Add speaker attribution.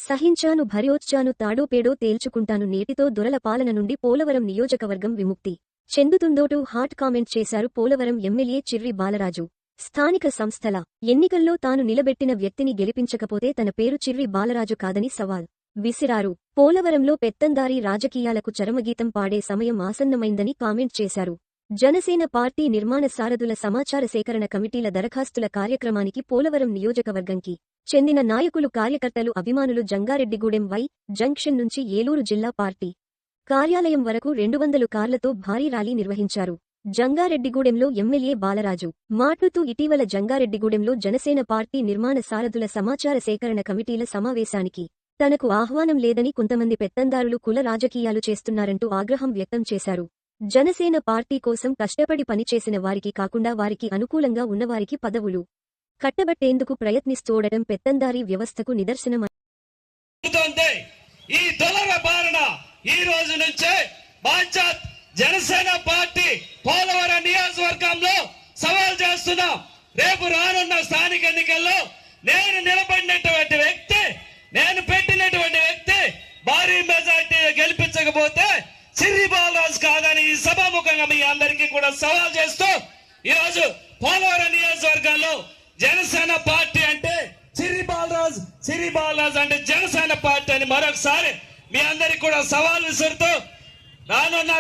Speaker 1: సహించాను భర్యోచ్చాను తాడోపేడో తేల్చుకుంటాను నేటితో దొరల పాలన నుండి పోలవరం నియోజకవర్గం విముక్తి చెందుతుందోటూ హాట్ కామెంట్ చేశారు పోలవరం ఎమ్మెల్యే చిర్రి బాలరాజు. స్థానిక సంస్థల ఎన్నికల్లో తాను నిలబెట్టిన వ్యక్తిని గెలిపించకపోతే తన పేరు చిర్రి బాలరాజు కాదని సవాల్ విసిరారు. పోలవరంలో పెత్తందారీ రాజకీయాలకు చరమగీతం పాడే సమయం ఆసన్నమైందని కామెంట్ చేశారు. జనసేన పార్టీ నిర్మాణ సారథుల సమాచార సేకరణ కమిటీల దరఖాస్తుల కార్యక్రమానికి పోలవరం నియోజకవర్గంకి చెందిన నాయకులు కార్యకర్తలు అభిమానులు జంగారెడ్డిగూడెం వై జంక్షన్ నుంచి ఏలూరు జిల్లా పార్టీ కార్యాలయం వరకు 200 కార్లతో భారీ ర్యాలీ నిర్వహించారు. జంగారెడ్డిగూడెంలో ఎమ్మెల్యే బాలరాజు మాట్లాడుతూ ఇటీవల జంగారెడ్డిగూడెంలో జనసేన పార్టీ నిర్మాణ సారథుల సమాచార సేకరణ కమిటీల సమావేశానికి తనకు ఆహ్వానం లేదని కొంతమంది పెత్తందారులు కుల రాజకీయాలు చేస్తున్నారంటూ ఆగ్రహం వ్యక్తం చేశారు. జనసేన పార్టీ కోసం కష్టపడి పనిచేసిన వారికి కాకుండా వారికి అనుకూలంగా ఉన్నవారికి పదవులు కట్టబట్టేందుకు ప్రయత్నిస్తోడటం పెత్తందారీ వ్యవస్థకు నిదర్శనం.
Speaker 2: ఈ దొలల బారణ ఈ రోజు నుంచే బాంచాత్ జనసేన పార్టీ పోలవరం నియోజకవర్గంలో సవాల్ చేస్తున్నాం. రేపు రానున్న స్థానిక ఎన్నికల్లో నేను నిలబడినటువంటి వ్యక్తి, నేను పెట్టినటువంటి వ్యక్తి భారీ మెజార్టీ గెలిపించకపోతే చిర్రి బాలరాజు కాదని ఈ సభాముఖంగా మీ అందరికీ కూడా సవాల్ చేస్తూ ఈరోజు పోలవరం నియోజకవర్గంలో జనసేన పార్టీ అంటే చిర్రి బాలరాజు అంటే జనసేన పార్టీ అని మరొకసారి మీ అందరికి కూడా సవాల్ విసురుతూ రానున్నారు.